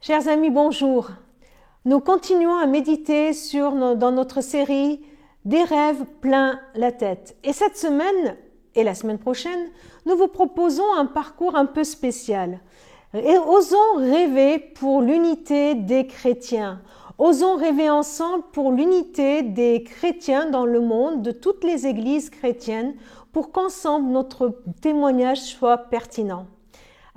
Chers amis, bonjour. Nous continuons à méditer dans notre série Des rêves plein la tête. Et cette semaine et la semaine prochaine, nous vous proposons un parcours un peu spécial. Et osons rêver pour l'unité des chrétiens. Osons rêver ensemble pour l'unité des chrétiens dans le monde, de toutes les églises chrétiennes, pour qu'ensemble notre témoignage soit pertinent.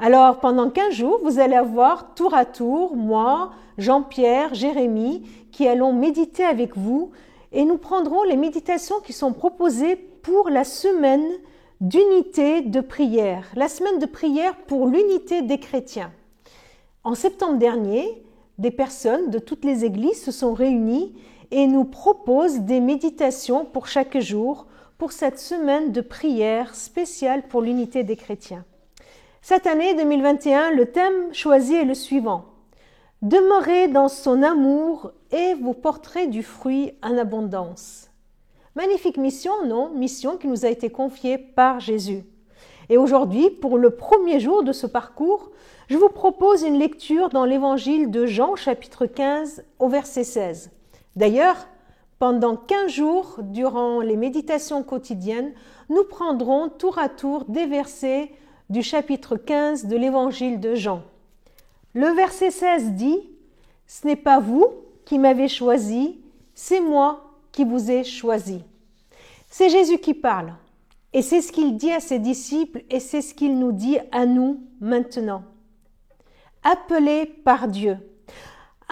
Alors, pendant 15 jours, vous allez avoir tour à tour, moi, Jean-Pierre, Jérémie, qui allons méditer avec vous et nous prendrons les méditations qui sont proposées pour la semaine d'unité de prière, la semaine de prière pour l'unité des chrétiens. En septembre dernier, des personnes de toutes les églises se sont réunies et nous proposent des méditations pour chaque jour pour cette semaine de prière spéciale pour l'unité des chrétiens. Cette année 2021, le thème choisi est le suivant. Demeurez dans son amour et vous porterez du fruit en abondance. Magnifique mission, non? Mission qui nous a été confiée par Jésus. Et aujourd'hui, pour le premier jour de ce parcours, je vous propose une lecture dans l'évangile de Jean, chapitre 15, au verset 16. D'ailleurs, pendant 15 jours, durant les méditations quotidiennes, nous prendrons tour à tour des versets du chapitre 15 de l'évangile de Jean. Le verset 16 dit « Ce n'est pas vous qui m'avez choisi, c'est moi qui vous ai choisi. » C'est Jésus qui parle et c'est ce qu'il dit à ses disciples et c'est ce qu'il nous dit à nous maintenant. Appelés par Dieu.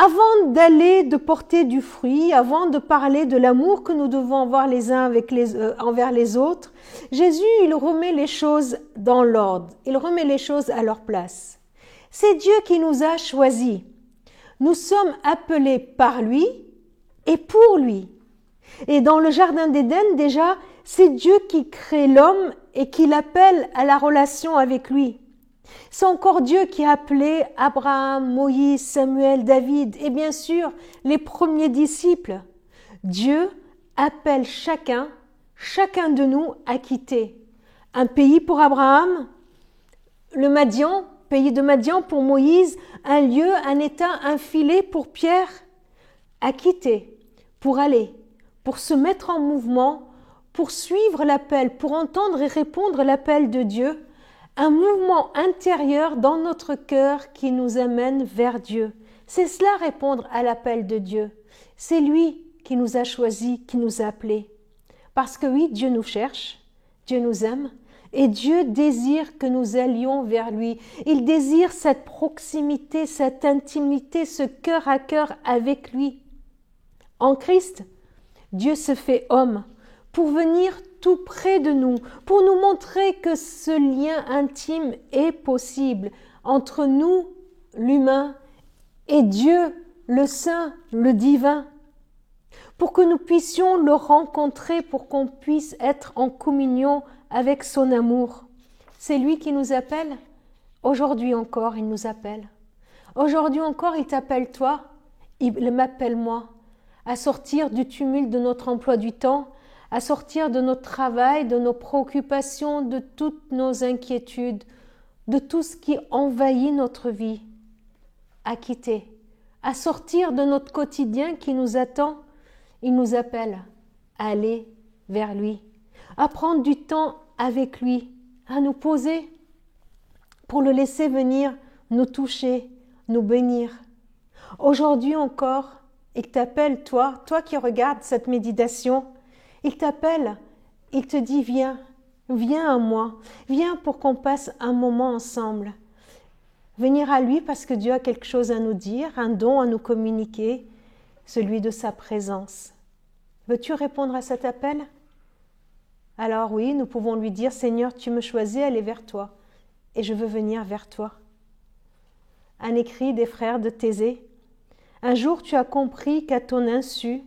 Avant d'aller de porter du fruit, avant de parler de l'amour que nous devons avoir les uns envers les autres, Jésus, il remet les choses dans l'ordre, il remet les choses à leur place. C'est Dieu qui nous a choisis. Nous sommes appelés par lui et pour lui. Et dans le jardin d'Éden, déjà, c'est Dieu qui crée l'homme et qui l'appelle à la relation avec lui. C'est encore Dieu qui a appelé Abraham, Moïse, Samuel, David et bien sûr les premiers disciples. Dieu appelle chacun de nous à quitter. Un pays pour Abraham, le Madian, pays de Madian pour Moïse, un lieu, un état, un filet pour Pierre, à quitter, pour aller, pour se mettre en mouvement, pour suivre l'appel, pour entendre et répondre à l'appel de Dieu. Un mouvement intérieur dans notre cœur qui nous amène vers Dieu. C'est cela répondre à l'appel de Dieu. C'est lui qui nous a choisis, qui nous a appelés. Parce que oui, Dieu nous cherche, Dieu nous aime et Dieu désire que nous allions vers lui. Il désire cette proximité, cette intimité, ce cœur à cœur avec lui. En Christ, Dieu se fait homme pour venir tout près de nous, pour nous montrer que ce lien intime est possible entre nous, l'humain, et Dieu, le saint, le divin, pour que nous puissions le rencontrer, pour qu'on puisse être en communion avec son amour. C'est lui qui nous appelle. Aujourd'hui encore, il nous appelle. Aujourd'hui encore, il t'appelle toi, il m'appelle moi, à sortir du tumulte de notre emploi du temps, à sortir de notre travail, de nos préoccupations, de toutes nos inquiétudes, de tout ce qui envahit notre vie, à quitter, à sortir de notre quotidien qui nous attend. Il nous appelle à aller vers lui, à prendre du temps avec lui, à nous poser pour le laisser venir nous toucher, nous bénir. Aujourd'hui encore, il t'appelle, toi qui regardes cette méditation, il t'appelle, il te dit viens à moi, viens pour qu'on passe un moment ensemble. Venir à lui parce que Dieu a quelque chose à nous dire, un don à nous communiquer, celui de sa présence. Veux-tu répondre à cet appel? Alors oui, nous pouvons lui dire Seigneur, tu me choisis, aller vers toi et je veux venir vers toi. Un écrit des frères de Thésée. Un jour tu as compris qu'à ton insu,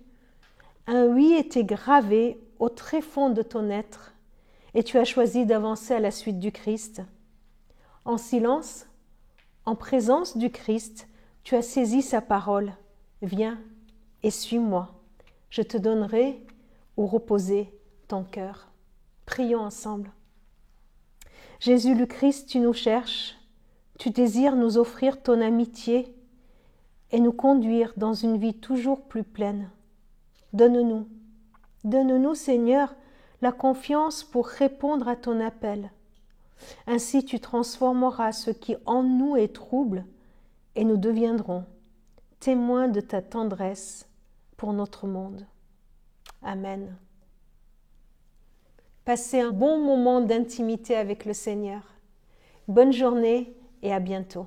un oui était gravé au tréfonds de ton être et tu as choisi d'avancer à la suite du Christ. En silence, en présence du Christ, tu as saisi sa parole. Viens et suis-moi. Je te donnerai où reposer ton cœur. Prions ensemble. Jésus le Christ, tu nous cherches, tu désires nous offrir ton amitié et nous conduire dans une vie toujours plus pleine. Donne-nous, Seigneur, la confiance pour répondre à ton appel. Ainsi tu transformeras ce qui en nous est trouble et nous deviendrons témoins de ta tendresse pour notre monde. Amen. Passez un bon moment d'intimité avec le Seigneur. Bonne journée et à bientôt.